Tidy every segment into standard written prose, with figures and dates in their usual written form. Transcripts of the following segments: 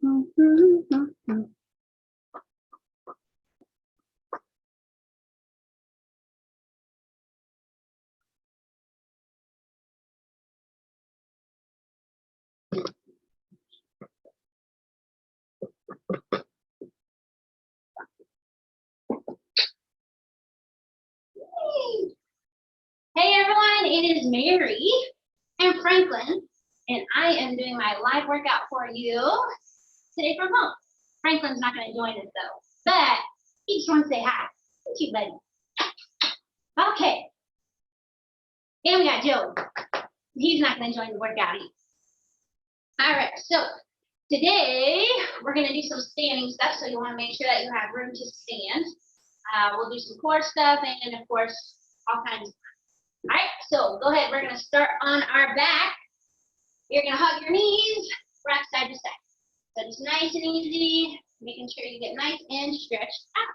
Hey everyone, it is Mary and Franklin, and I am doing my live workout for you today from home. Franklin's not going to join us though, but he just wants to say hi. Thank you, buddy. Okay, and we got Joe. He's not going to join the workout either. All right, so today we're going to do some standing stuff, so you want to make sure that you have room to stand. We'll do some core stuff and, of course, all kinds of. All right, so go ahead. We're going to start on our back. You're going to hug your knees, rock side to side. So just nice and easy, making sure you get nice and stretched out.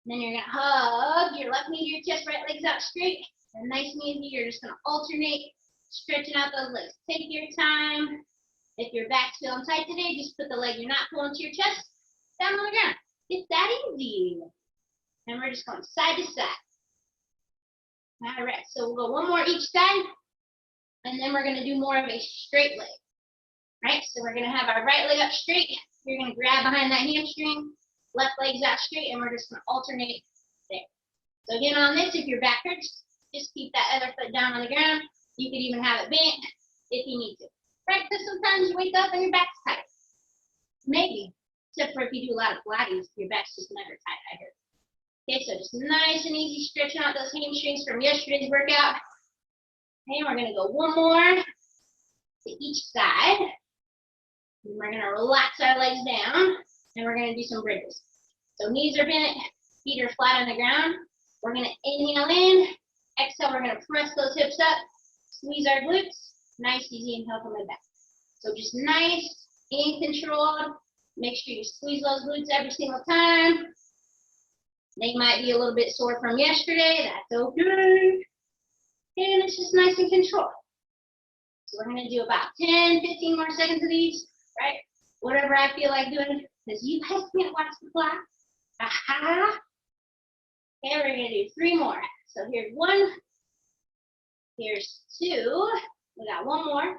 And then you're going to hug your left knee to your chest, right leg's out straight. And nice and easy, you're just going to alternate, stretching out those legs. Take your time. If your back's feeling tight today, just put the leg you're not pulling to your chest down on the ground. It's that easy. And we're just going side to side. All right, so we'll go one more each side, and then we're going to do more of a straight leg. All right, so we're going to have our right leg up straight. You're going to grab behind that hamstring, left leg's out straight, and we're just going to alternate there. So again, on this, if your back hurts, just keep that other foot down on the ground. You could even have it bent if you need to. Right, because sometimes you wake up and your back's tight. Maybe, except for if you do a lot of Pilates, your back's just never tight, I heard. Okay, so just nice and easy, stretching out those hamstrings from yesterday's workout. Okay, we're going to go one more to each side. And we're going to relax our legs down, and we're going to do some bridges. So knees are bent, feet are flat on the ground. We're going to inhale in, exhale, we're going to press those hips up, squeeze our glutes, nice, easy inhale coming back. So just nice and controlled. Make sure you squeeze those glutes every single time. They might be a little bit sore from yesterday, that's okay. And it's just nice and controlled. So we're going to do about 10, 15 more seconds of these, right? Whatever I feel like doing, because you guys can't watch the clock. Aha. Okay, we're going to do 3 more. So here's 1, here's 2, we got 1 more.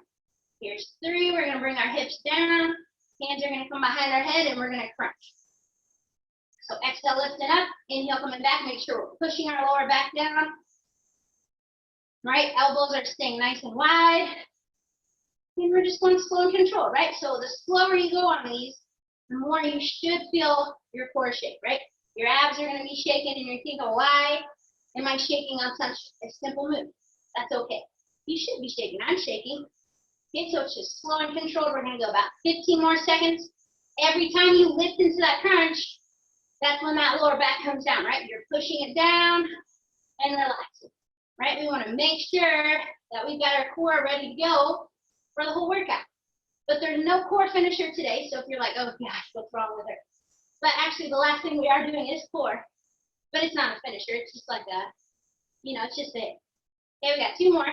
Here's 3, we're going to bring our hips down, hands are going to come behind our head, and we're going to crunch. So exhale, lifting up, inhale, coming back, make sure we're pushing our lower back down. Right, elbows are staying nice and wide. And we're just going slow and controlled, right? So the slower you go on these, the more you should feel your core shake, right? Your abs are going to be shaking, and you're thinking, why am I shaking on such a simple move? That's okay. You should be shaking. I'm shaking. Okay, so it's just slow and controlled. We're going to go about 15 more seconds. Every time you lift into that crunch, that's when that lower back comes down, right? You're pushing it down and relaxing, right? We want to make sure that we've got our core ready to go for the whole workout. But there's no core finisher today, so if you're like, oh gosh, what's wrong with her? But actually, the last thing we are doing is core, but it's not a finisher. It's just like a, you know, it's just it. Okay, we got 2 more.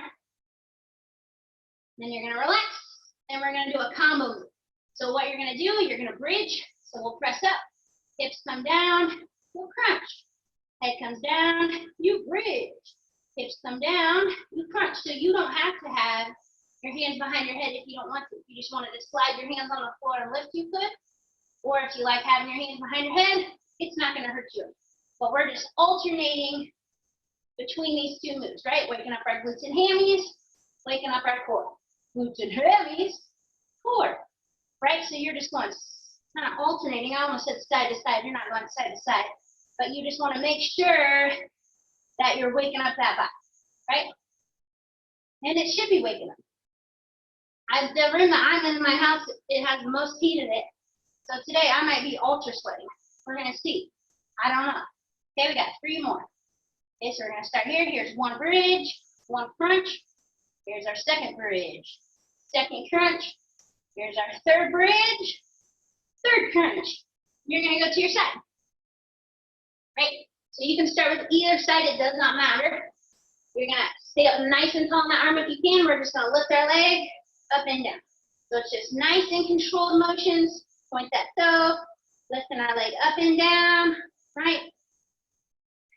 Then you're going to relax, and we're going to do a combo move. So what you're going to do, you're going to bridge, so we'll press up. Hips come down, you crunch. Head comes down, you bridge. Hips come down, you crunch. So you don't have to have your hands behind your head if you don't want to. If you just wanted to slide your hands on the floor and lift, you could. Or if you like having your hands behind your head, it's not going to hurt you. But we're just alternating between these 2 moves, right? Waking up our glutes and hammies, waking up our core. Glutes and hammies, core. Right? So you're just going kind of alternating. I almost said side to side. You're not going side to side. But you just want to make sure that you're waking up that body, right? And it should be waking up. The room that I'm in my house, it has the most heat in it. So today I might be ultra sweating. We're going to see. I don't know. Okay, we got 3 more. Okay, so we're going to start here. Here's 1 bridge, 1 crunch. Here's our 2nd bridge, 2nd crunch. Here's our 3rd bridge, 3rd crunch. You're going to go to your side, right? So you can start with either side. It does not matter. You're going to stay up nice and tall in that arm if you can. We're just going to lift our leg up and down. So it's just nice and controlled motions. Point that toe, lifting our leg up and down, right?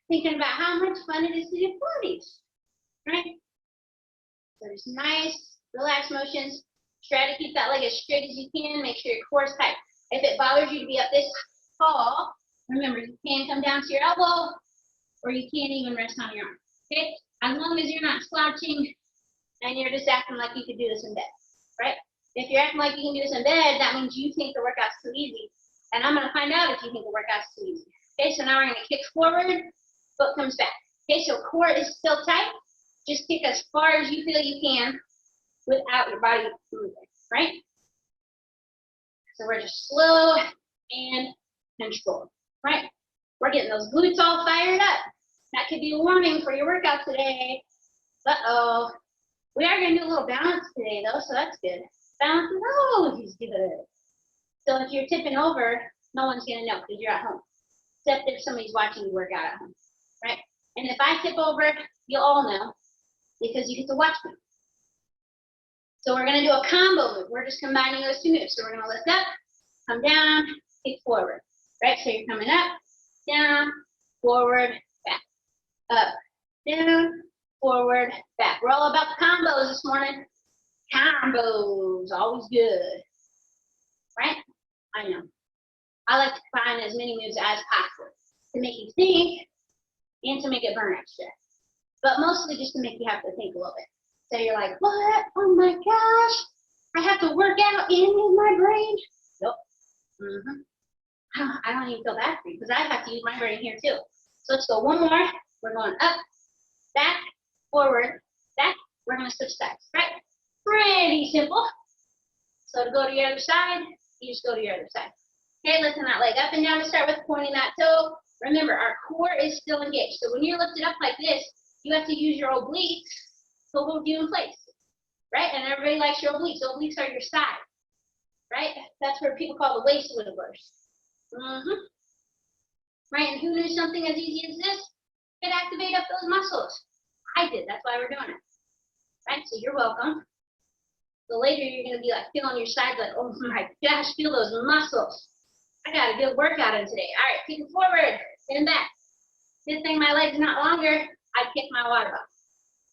Thinking about how much fun it is to do Pilates, right? So just nice, relaxed motions. Try to keep that leg as straight as you can. Make sure your core is tight. If it bothers you to be up this tall, remember, you can come down to your elbow, or you can't even rest on your arm, okay? As long as you're not slouching and you're just acting like you could do this in bed, right? If you're acting like you can do this in bed, that means you think the workout's too easy. And I'm going to find out if you think the workout's too easy. Okay, so now we're going to kick forward, foot comes back. Okay, so core is still tight. Just kick as far as you feel you can without your body moving, right? So we're just slow and controlled, right? We're getting those glutes all fired up. That could be a warning for your workout today. Uh-oh. We are going to do a little balance today, though, so that's good. Balance is always good. So if you're tipping over, no one's going to know because you're at home. Except if somebody's watching you work out at home, right? And if I tip over, you'll all know because you get to watch me. So we're going to do a combo move. We're just combining those two moves. So we're going to lift up, come down, kick forward, right? So you're coming up, down, forward, back, up, down, forward, back. We're all about the combos this morning. Combos, always good, right? I know. I like to combine as many moves as possible to make you think and to make it burn extra. But mostly just to make you have to think a little bit. So you're like, what? Oh my gosh, I have to work out and use my brain? Nope. I don't even feel bad for you because I have to use my brain here too. So let's go one more. We're going up, back, forward, back. We're going to switch sides, right? Pretty simple. So to go to your other side, you just go to your other side. Okay, lifting that leg up and down to start with, pointing that toe. Remember, our core is still engaged. So when you're lifted up like this, you have to use your obliques to hold you in place, right? And everybody likes your obliques. Obliques are your side, right? That's where people call the waist wigglers. Right, and who knew something as easy as this could activate up those muscles? I did, that's why we're doing it. Right, so you're welcome. So later you're gonna be like feeling your sides like, oh my gosh, feel those muscles. I got a good workout in today. All right, kick it forward, stand back. Good thing my leg's not longer, I'd kick my water bottle.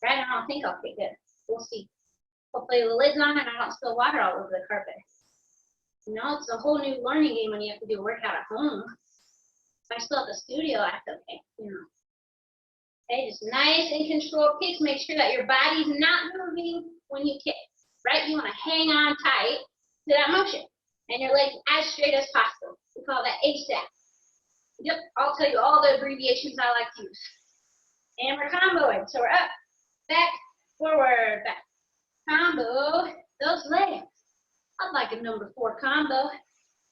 Right, I don't think I'll kick it. We'll see. Hopefully the lid's on and I don't spill water all over the carpet. You know, it's a whole new learning game when you have to do a workout at home. If I still at the studio, that's okay, you know. Okay, just nice and controlled kicks. Make sure that your body's not moving when you kick, right? You want to hang on tight to that motion. And your legs as straight as possible. We call that ASAP. Yep, I'll tell you all the abbreviations I like to use. And we're comboing. So we're up, back, forward, back. Combo those legs. I'd like a number 4 combo.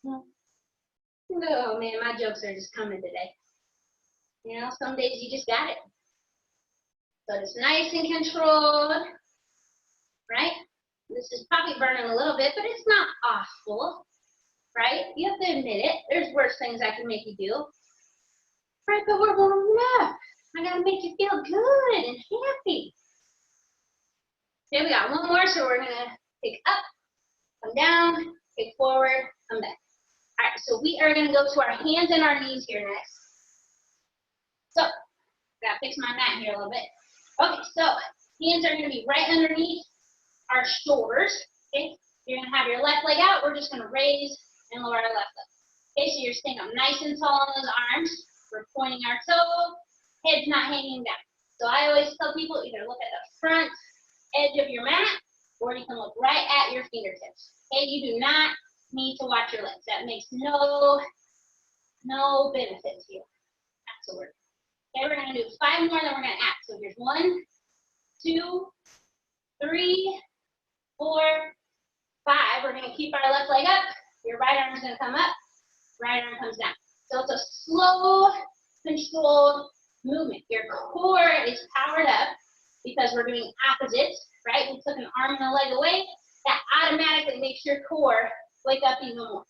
Oh man, my jokes are just coming today. You know, some days you just got it. So it's nice and controlled, right? This is probably burning a little bit, but it's not awful, right? You have to admit it. There's worse things I can make you do. Right, but we're warming up. I gotta make you feel good and happy. Okay, we got one more, so we're gonna kick up, come down, kick forward, come back. All right, so we are gonna go to our hands and our knees here next. So, gotta fix my mat here a little bit. Okay, so hands are gonna be right underneath our shoulders. Okay, you're gonna have your left leg out. We're just gonna raise and lower our left leg. Okay, so you're staying up nice and tall on those arms. We're pointing our toe, head's not hanging down. So I always tell people either look at the front edge of your mat, or you can look right at your fingertips. Okay, you do not need to watch your legs. That makes no benefit to you. That's the word. Okay, we're gonna do 5 more, then we're gonna act. So here's 1, 2, 3, 4, 5. We're gonna keep our left leg up. Your right arm's gonna come up, right arm comes down. So it's a slow, controlled movement. Your core is powered up because we're doing opposites, right? We took an arm and a leg away. That automatically makes your core wake up even more.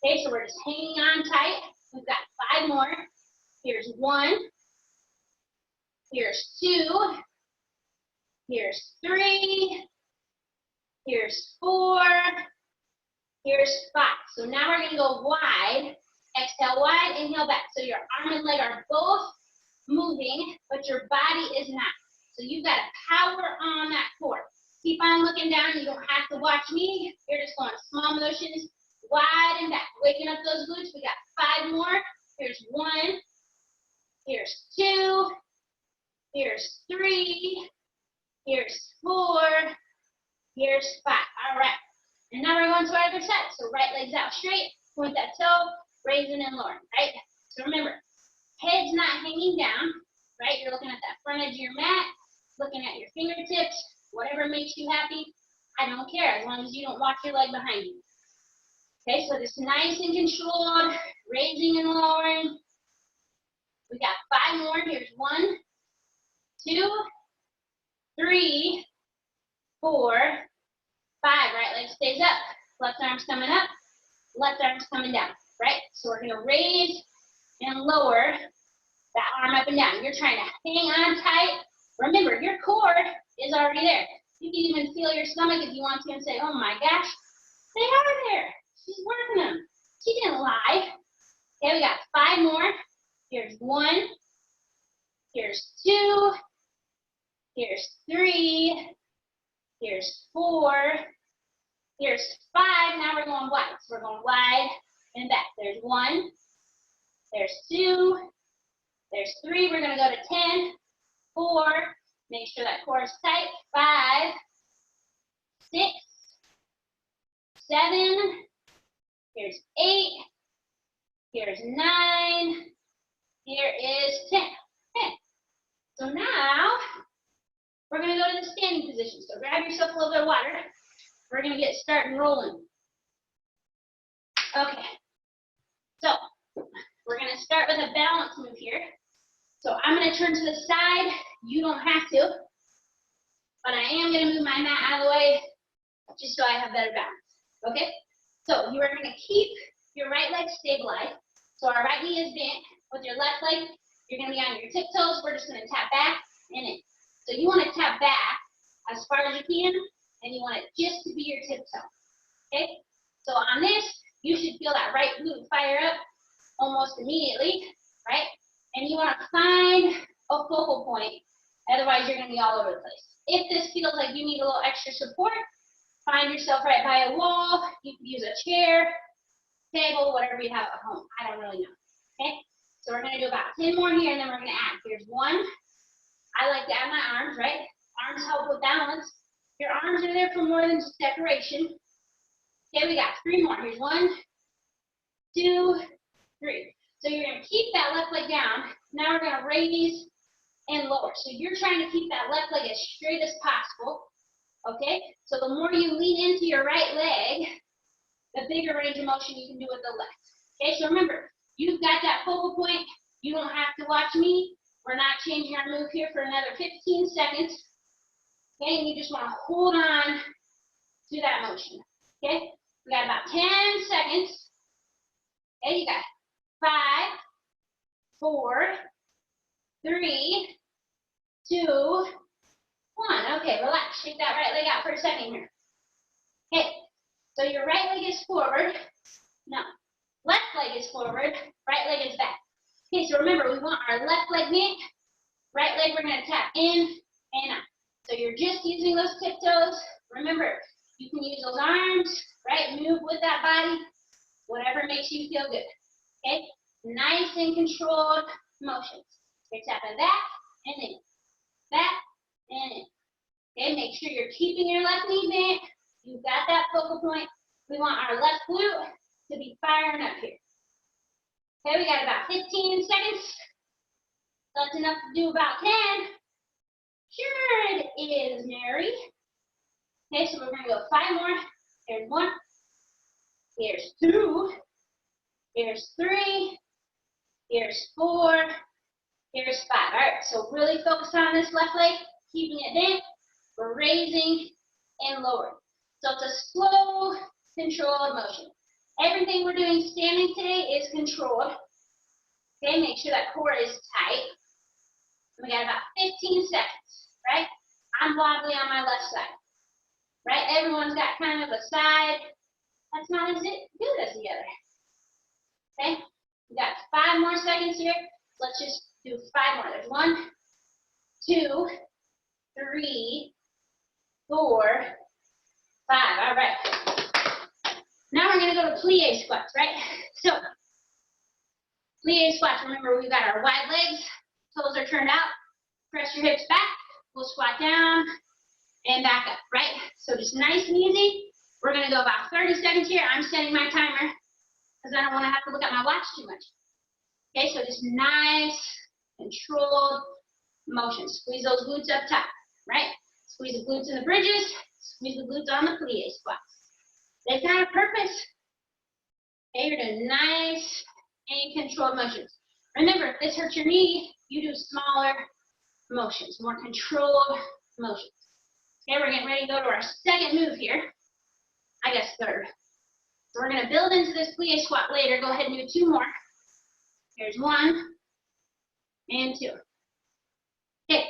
Okay, so we're just hanging on tight. We've got 5 more. Here's 1. Here's 2. Here's 3. Here's 4. Here's 5. So now we're going to go wide. Exhale wide, inhale back. So your arm and leg are both moving, but your body is not. So you've got to power on that core. Keep on looking down. You don't have to watch me. You're just going small motions, wide and back. Waking up those glutes. We got 5 more. Here's 1. Here's 2. Here's 3. Here's 4. Here's 5. All right. And now we're going to our other side. So right leg's out straight. Point that toe, raising and lowering, right? So remember, head's not hanging down, right? You're looking at that front edge of your mat, looking at your fingertips, whatever makes you happy. I don't care as long as you don't watch your leg behind you. Okay, so just nice and controlled, raising and lowering. We got 5 more. Here's 1, 2, 3, 4, 5. Right leg stays up. Left arm's coming up. Left arm's coming down. Right? So we're going to raise and lower that arm up and down. You're trying to hang on tight. Remember, your core is already there. You can even feel your stomach if you want to and say, oh my gosh, they are there. She's working them. She didn't lie. Okay, we got 5 more. Here's 1. Here's 2. Here's 3. Here's 4. Here's 5. Now we're going wide. So we're going wide and back. There's 1. There's 2. There's 3. We're going to go to 10. 4. Make sure that core is tight. 5. 6. 7. Here's 8. Here's 9. Here is 10. Okay. So now we're going to go to the standing position. So grab yourself a little bit of water. We're going to get started rolling. Okay. So we're going to start with a balance move here. So I'm going to turn to the side. You don't have to. But I am going to move my mat out of the way just so I have better balance. Okay? So you are going to keep your right leg stabilized. So our right knee is bent. With your left leg, you're going to be on your tiptoes. We're just going to tap back and in. So you want to tap back as far as you can, and you want it just to be your tiptoe. Okay? So on this, you should feel that right glute fire up almost immediately, right? And you want to find a focal point. Otherwise, you're going to be all over the place. If this feels like you need a little extra support, find yourself right by a wall. You can use a chair, table, whatever you have at home. I don't really know. Okay? So we're going to do about 10 more here, and then we're going to add. Here's 1. I like to add my arms, right? Arms help with balance. Your arms are there for more than just decoration. Okay, we got 3 more. Here's 1, 2, 3. So you're going to keep that left leg down. Now we're going to raise and lower. So you're trying to keep that left leg as straight as possible. Okay? So the more you lean into your right leg, the bigger range of motion you can do with the left. Okay, so remember, you've got that focal point. You don't have to watch me. We're not changing our move here for another 15 seconds. Okay, and you just want to hold on to that motion. Okay, we got about 10 seconds. Okay, you got 5, 4, 3, 2, 1. Okay, relax. Shake that right leg out for a second here. Okay, so your right leg is forward. No, left leg is forward. Right leg is back. Okay, so remember, we want our left leg bent. Right leg, we're going to tap in and out. So you're just using those tiptoes. Remember, you can use those arms, right? Move with that body, whatever makes you feel good. Okay? Nice and controlled motions. You're tapping back and in. Back and in. Okay, make sure you're keeping your left knee bent. You've got that focal point. We want our left glute to be firing up here. Okay, we got about 15 seconds. That's enough to do about 10. Sure it is, Mary. Okay, so we're going to go 5 more. Here's 1. Here's 2. Here's 3. Here's 4. Here's 5. All right, so really focus on this left leg, keeping it bent. We're raising and lowering. So it's a slow, controlled motion. Everything we're doing standing today is controlled. Okay, make sure that core is tight. We got about 15 seconds, right? I'm wobbly on my left side, right? Everyone's got kind of a side That's not as good as the other. Okay? We got 5 more seconds here. Let's just do 5 more. There's 1, 2, 3, 4, 5. All right. Now we're going to go to plie squats, right? So, plie squats. Remember, we've got our wide legs. Toes are turned out. Press your hips back. We'll squat down and back up, right? So just nice and easy. We're going to go about 30 seconds here. I'm setting my timer because I don't want to have to look at my watch too much. Okay, so just nice, controlled motion. Squeeze those glutes up top, right? Squeeze the glutes in the bridges. Squeeze the glutes on the plie squats. They've got a purpose. Okay, you're doing nice and controlled motions. Remember, if this hurts your knee, you do smaller motions, more controlled motions. Okay, we're getting ready to go to our second move here. I guess third. So we're going to build into this plie squat later. Go ahead and do 2 more. Here's 1 and 2. Okay,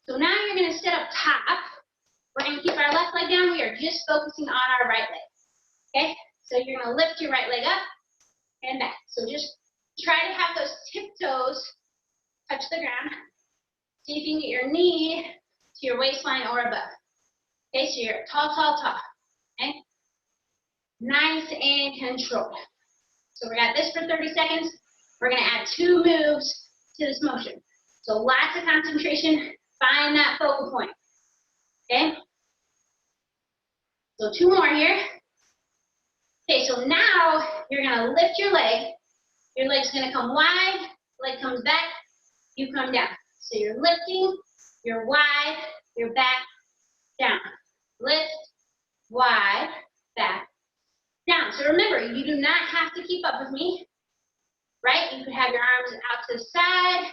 so now you're going to sit up top. We're going to keep our left leg down. We are just focusing on our right leg. Okay, so you're going to lift your right leg up and back. So just try to have those tiptoes touch the ground. See if you can get your knee to your waistline or above. Okay, so you're tall, tall, tall. Okay, nice and controlled. So we got this for 30 seconds. We're going to add 2 moves to this motion. So lots of concentration. Find that focal point. Okay, so 2 more here. Okay, so now you're going to lift your leg. Your leg's going to come wide. Leg comes back. You come down. So you're lifting, you're wide, you're back, down. Lift, wide, back, down. So remember, you do not have to keep up with me, right? You could have your arms out to the side,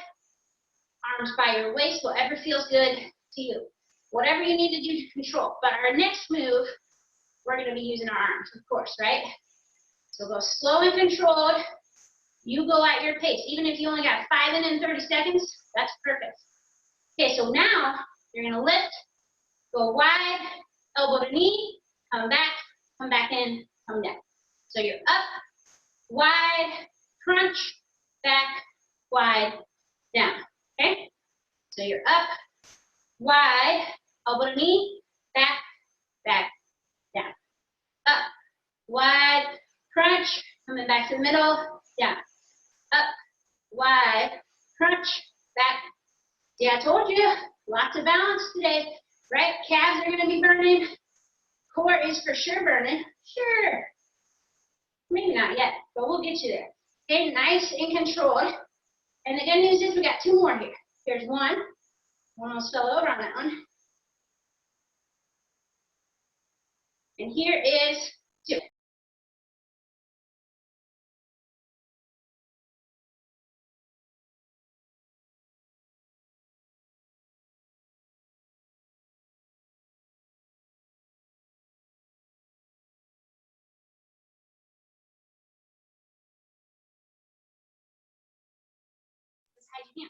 arms by your waist, whatever feels good to you. Whatever you need to do to control. But our next move, we're going to be using our arms, of course, right? So go slow and controlled. You go at your pace. Even if you only got 5 in 30 seconds, that's perfect. Okay, so now you're going to lift, go wide, elbow to knee, come back in, come down. So you're up, wide, crunch, back, wide, down. Okay? So you're up, wide, elbow to knee, back, down. Up, wide, crunch, coming back to the middle, down. Up, wide, crunch, back. Yeah, I told you, lots of balance today, right? Calves are going to be burning. Core is for sure burning. Sure. Maybe not yet, but we'll get you there. Okay, nice and controlled. And the good news is we got 2 more here. Here's 1. One almost fell over on that one. And here is 2. How'd you feel?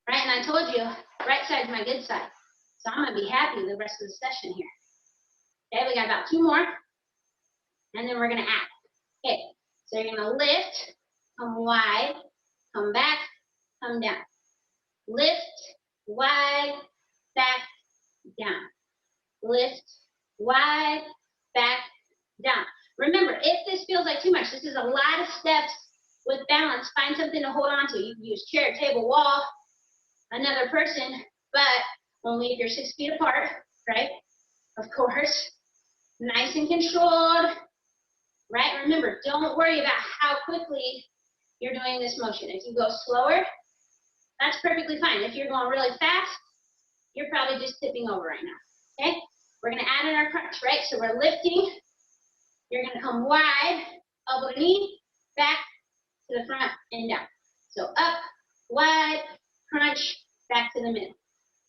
Right, and I told you, right side's my good side. So I'm going to be happy the rest of the session here. Okay, we got about 2 more. And then we're going to add. Okay, so you're going to lift, come wide, come back, come down. Lift, wide, back, down. Lift, wide, back, down. Remember, if this feels like too much, this is a lot of steps with balance. Find something to hold on to. You can use chair, table, wall, another person, but only if you're 6 feet apart, right? Of course. Nice and controlled, right? Remember, don't worry about how quickly you're doing this motion. If you go slower, that's perfectly fine. If you're going really fast, you're probably just tipping over right now, okay? We're going to add in our crunch, right? So we're lifting. You're going to come wide, elbow to knee, back to the front and down. So up, wide, crunch, back to the middle.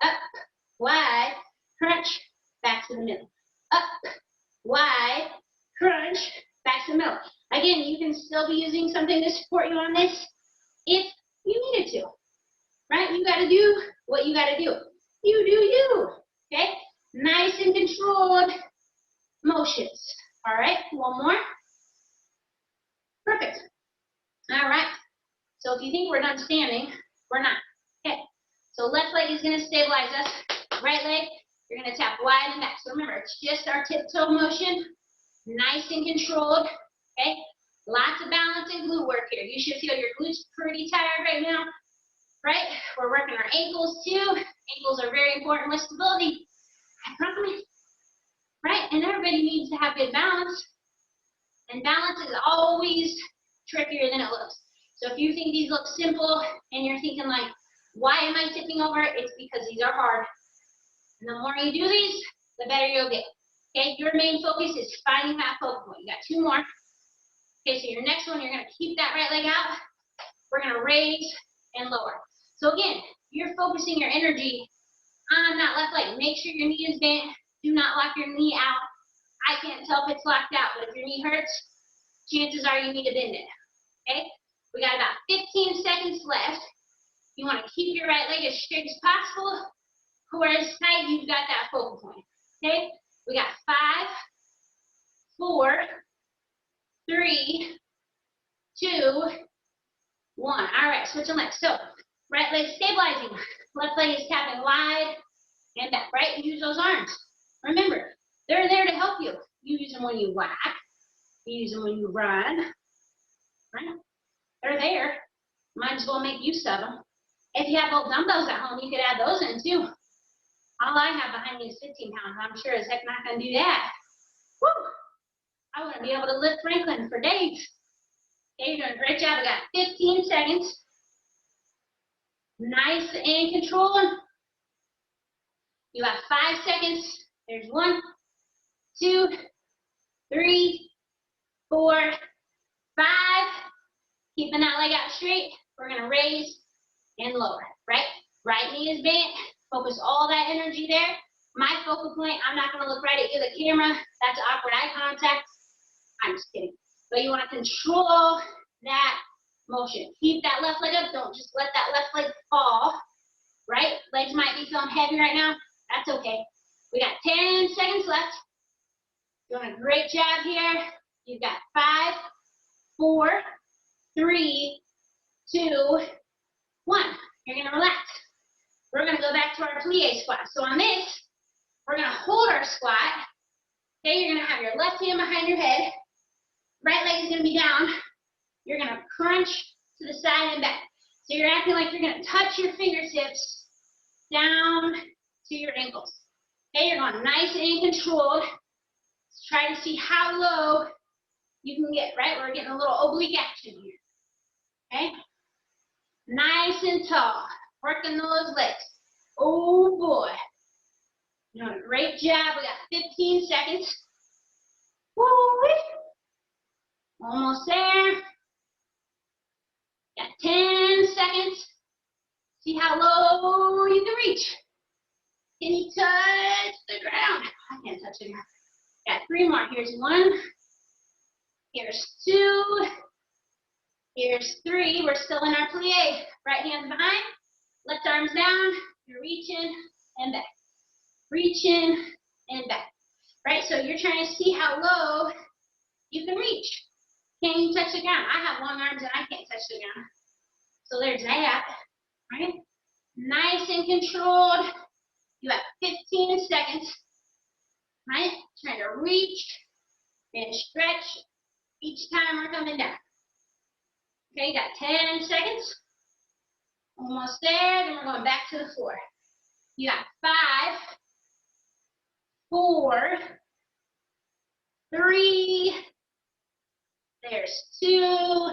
Up, wide, crunch, back to the middle. Up, wide, crunch, back to the middle. Again, you can still be using something to support you on this if you needed to, right? You got to do what you got to do. You do you, okay? Nice and controlled motions. All right, one more. Perfect. All right. So if you think we're done standing, we're not. Okay. So left leg is going to stabilize us. Right leg, you're going to tap wide and back. So remember, it's just our tiptoe motion. Nice and controlled. Okay. Lots of balance and glute work here. You should feel your glutes pretty tired right now. Right? We're working our ankles too. Ankles are very important with stability. I promise. Right? And everybody needs to have good balance. And balance is always trickier than it looks. So if you think these look simple and you're thinking like, why am I tipping over? It's because these are hard. And the more you do these, the better you'll get. Okay, your main focus is finding that focal point. You got two more. Okay, so your next one, you're going to keep that right leg out. We're going to raise and lower. So again, you're focusing your energy on that left leg. Make sure your knee is bent. Do not lock your knee out. I can't tell if it's locked out, but if your knee hurts, chances are you need to bend it. Okay? We got about 15 seconds left. You want to keep your right leg as straight as possible. Core is tight. You've got that focal point. Okay? We got 5, 4, 3, 2, 1. All right, switching legs. So, right leg stabilizing. Left leg is tapping wide and back. Right? Use those arms. Remember, they're there to help you. You use them when you whack. You use them when you run. Right? They're there. Might as well make use of them. If you have old dumbbells at home, you could add those in too. All I have behind me is 15 pounds. I'm sure as heck not going to do that. Woo! I wouldn't be able to lift Franklin for days. Okay, you're doing a great job. We got 15 seconds. Nice and controlled. You have 5 seconds. There's 1, 2, 3, 4, 5. Keeping that leg out straight. We're going to raise and lower. Right? Right knee is bent. Focus all that energy there. My focal point, I'm not going to look right at you, the camera. That's awkward eye contact. I'm just kidding. But you want to control that motion. Keep that left leg up. Don't just let that left leg fall. Right? Legs might be feeling heavy right now. That's okay. We got 10 seconds left. Doing a great job here. You've got 5, 4, 3, 2, 1. You're going to relax. We're going to go back to our plie squat. So on this, we're going to hold our squat. Okay, you're going to have your left hand behind your head. Right leg is going to be down. You're going to crunch to the side and back. So you're acting like you're going to touch your fingertips down to your ankles. Okay, you're going nice and controlled. Let's try to see how low you can get, right? We're getting a little oblique action here. Okay? Nice and tall. Working those legs. Oh boy. You're doing a great job. We got 15 seconds. Woo-wee. Almost there. Got 10 seconds. See how low you can reach. Can you touch the ground? I can't touch the ground. Got 3 more. Here's 1. Here's 2. Here's 3. We're still in our plie. Right hand behind. Left arms down. You're reaching and back. Reaching and back. Right? So you're trying to see how low you can reach. Can you touch the ground? I have long arms and I can't touch the ground. So there's that. Right? Nice and controlled. You have 15 seconds. Right? Trying to reach and stretch each time we're coming down. Okay, you got 10 seconds. Almost there. Then we're going back to the floor. You got 5, 4, 3. There's 2.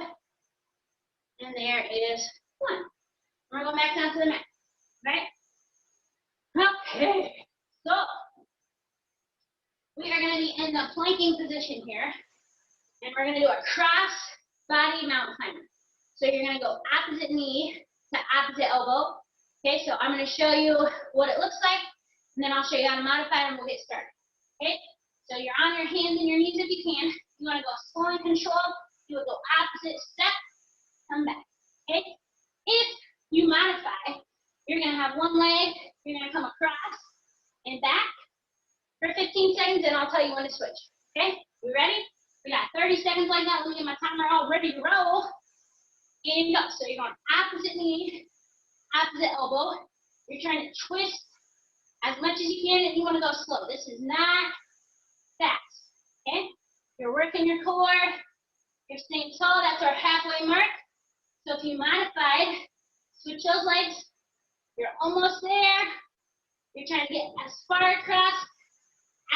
And there is 1. We're going back down to the mat. Right? Okay. So we are going to be in the planking position here. And we're going to do a cross body mountain climber. So you're going to go opposite knee to opposite elbow. Okay, so I'm going to show you what it looks like, and then I'll show you how to modify it, and we'll get started. Okay, so you're on your hands and your knees if you can. You want to go slow and controlled. You would go opposite step, come back. Okay, if you modify, you're going to have one leg, you're going to come across and back for 15 seconds, and I'll tell you when to switch. Okay, We ready? We got 30 seconds like that. Let me get my timer all ready to roll. And go. So you're going opposite knee, opposite elbow. You're trying to twist as much as you can, and you want to go slow. This is not fast. Okay? You're working your core. You're staying tall. That's our halfway mark. So if you modified, switch those legs. You're almost there. You're trying to get as far across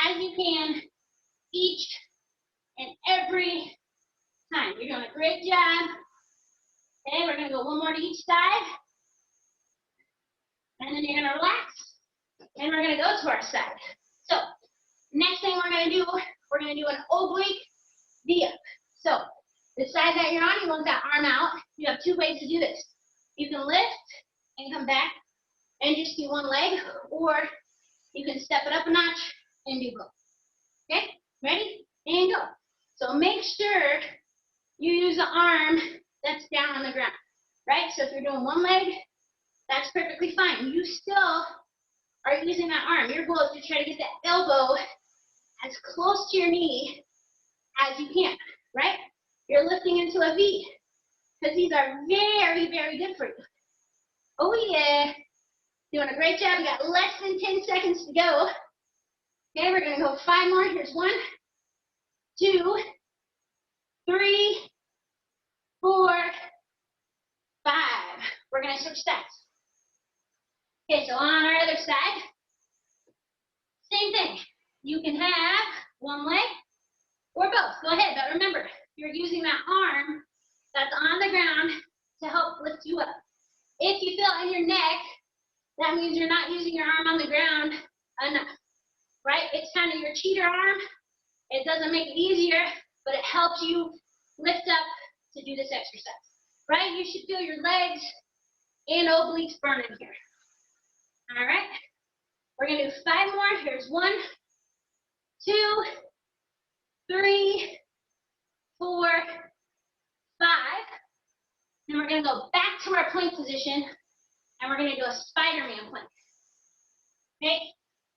as you can each and every time. You're doing a great job. Okay, we're going to go one more to each side. And then you're going to relax. And we're going to go to our side. So, next thing we're going to do, we're going to do an oblique V-up. So, the side that you're on, you want that arm out. You have two ways to do this. You can lift and come back and just do one leg, or you can step it up a notch and do both. Okay, ready? And go. So make sure you use the arm that's down on the ground, right? So if you're doing one leg, that's perfectly fine. You still are using that arm. Your goal is to try to get that elbow as close to your knee as you can, right? You're lifting into a V, because these are very, very good for you. Oh yeah, doing a great job. We got less than 10 seconds to go. Okay, we're gonna go 5 more. Here's 1, 2, 3, 4, 5. We're gonna switch sides. Okay, so on our other side, same thing. You can have one leg or both. Go ahead, but remember, you're using that arm that's on the ground to help lift you up. If you feel in your neck, that means you're not using your arm on the ground enough, right? It's kind of your cheater arm. It doesn't make it easier, but it helps you lift up to do this exercise, right? You should feel your legs and obliques burning here. All right, we're gonna do 5 more. Here's 1, 2, 3, 4, 5. Then we're gonna go back to our plank position, and we're gonna do a Spider-Man plank. Okay,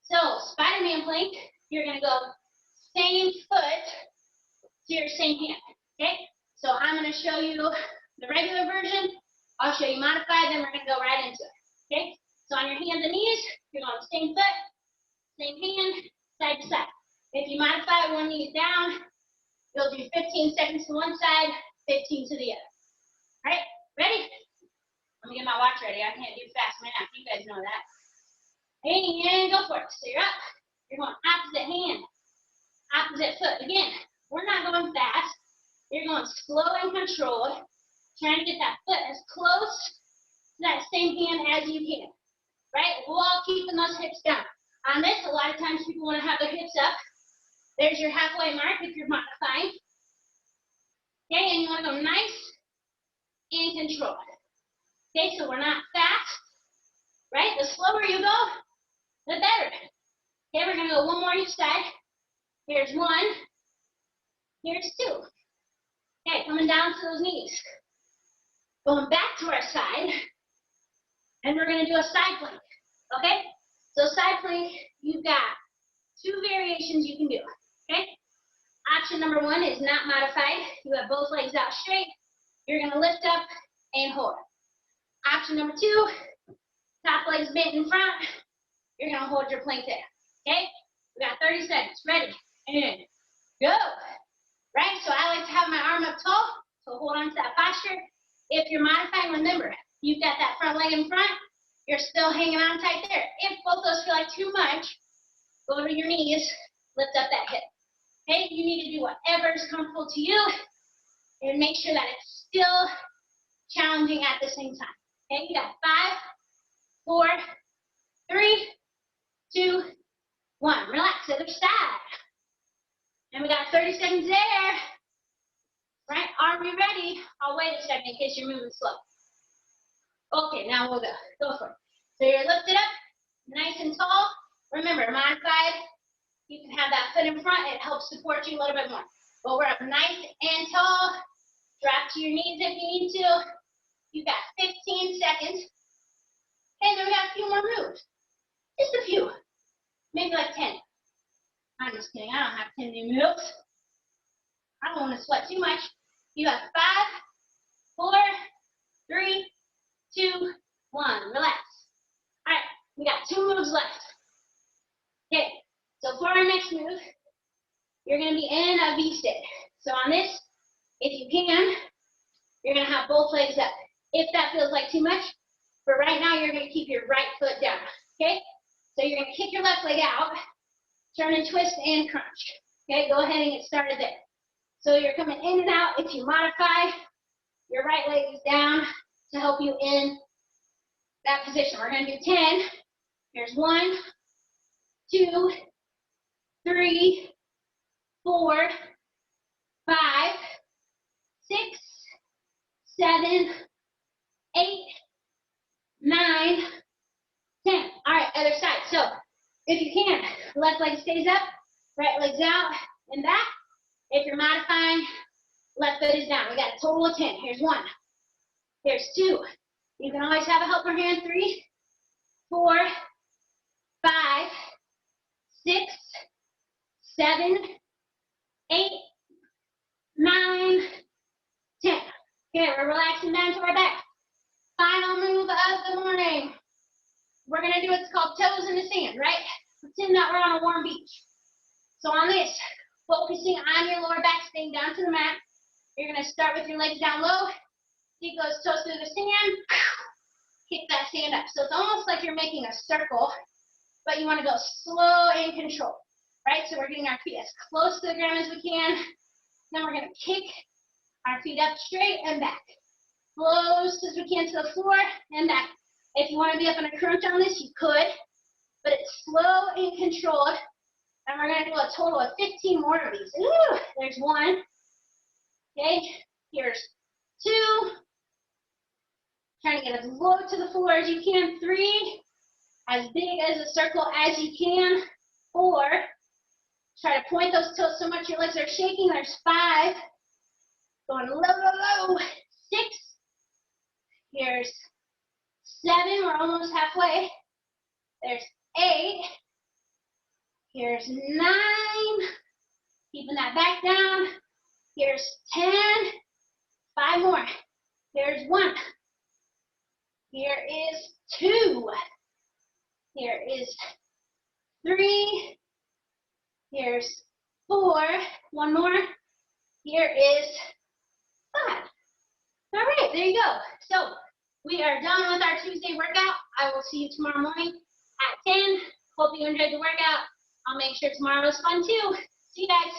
so Spider-Man plank, you're gonna go same foot to your same hand. Okay, so I'm gonna show you the regular version. I'll show you modified, then we're gonna go right into it. Okay, so on your hands and knees, you're going same foot, same hand, side to side. If you modify, one knee is down, you'll do 15 seconds to one side, 15 to the other. All right, ready? Let me get my watch ready. I can't do fast math. You guys know that. And go for it. So you're up. You're going opposite hand, opposite foot. Again, we're not going fast. You're going slow and controlled, trying to get that foot as close to that same hand as you can, right? While keeping those hips down. On this, a lot of times people want to have their hips up. There's your halfway mark if you're modifying. Okay, and you want to go nice and controlled. Okay, so we're not fast, right? The slower you go, the better. Okay, we're going to go one more each side. Here's 1. Here's 2. Okay, coming down to those knees. Going back to our side, and we're going to do a side plank. Okay, so side plank, you've got 2 variations you can do. Okay, option number 1 is not modified. You have both legs out straight. You're going to lift up and hold. Option number 2, top legs bent in front. You're going to hold your plank there. Okay, we got 30 seconds. Ready, and go. Right, so I like to have my arm up tall, so hold on to that posture. If you're modifying, remember, you've got that front leg in front, you're still hanging on tight there. If both those feel like too much, go to your knees, lift up that hip. Okay, you need to do whatever is comfortable to you, and make sure that it's still challenging at the same time. Okay, you got 5, 4, 3, 2, 1. Relax, other side. And we got 30 seconds there. Right, are we ready? I'll wait a second in case you're moving slow. Okay, now we'll go. Go for it. So you're lifted up, nice and tall. Remember, modified, you can have that foot in front. It helps support you a little bit more. But we're up nice and tall. Drop to your knees if you need to. You got 15 seconds. And then we got a few more moves. Just a few. Maybe like 10. I'm just kidding. I don't have 10 new moves. I don't want to sweat too much. You have 5, 4, 3, 2, 1. Relax. All right, we got 2 moves left. Okay, so for our next move, you're going to be in a V-sit. So on this, if you can, you're going to have both legs up. If that feels like too much, but right now you're going to keep your right foot down. Okay, so you're going to kick your left leg out, turn and twist and crunch. Okay, go ahead and get started there. So you're coming in and out. If you modify, your right leg is down to help you in that position. We're going to do 10. Here's 1, 2, 3, 4, 5, 6, 7, 8, 9, 10. All right, other side. So if you can, left leg stays up, right leg's out and back. If you're modifying, left foot is down. We got a total of 10. Here's 1. Here's 2. You can always have a helper hand. 3, 4, 5, 6, 7, 8, 9, 10. Okay, we're relaxing down to our back. Final move of the morning. We're going to do what's called toes in the sand, right? Pretend that we're on a warm beach. So on this, focusing on your lower back, staying down to the mat. You're going to start with your legs down low. Feet goes toes through the sand. Kick that sand up. So it's almost like you're making a circle, but you want to go slow and controlled, right? So we're getting our feet as close to the ground as we can. Then we're going to kick our feet up straight and back. Close as we can to the floor and back. If you want to be up in a crunch on this, you could, but it's slow and controlled. And we're going to do a total of 15 more of these. Ooh, there's 1. Okay, here's 2. Trying to get as low to the floor as you can. 3, as big as a circle as you can. 4, try to point those toes so much your legs are shaking. There's 5, going low, low, low. 6, here's 7, we're almost halfway. There's 8, here's 9, keeping that back down. Here's 10, 5 more. Here's 1. Here is 2. Here is 3. Here's 4. 1 more. Here is 5. All right, there you go. So we are done with our Tuesday workout. I will see you tomorrow morning at 10. Hope you enjoyed the workout. I'll make sure tomorrow is fun too. See you guys.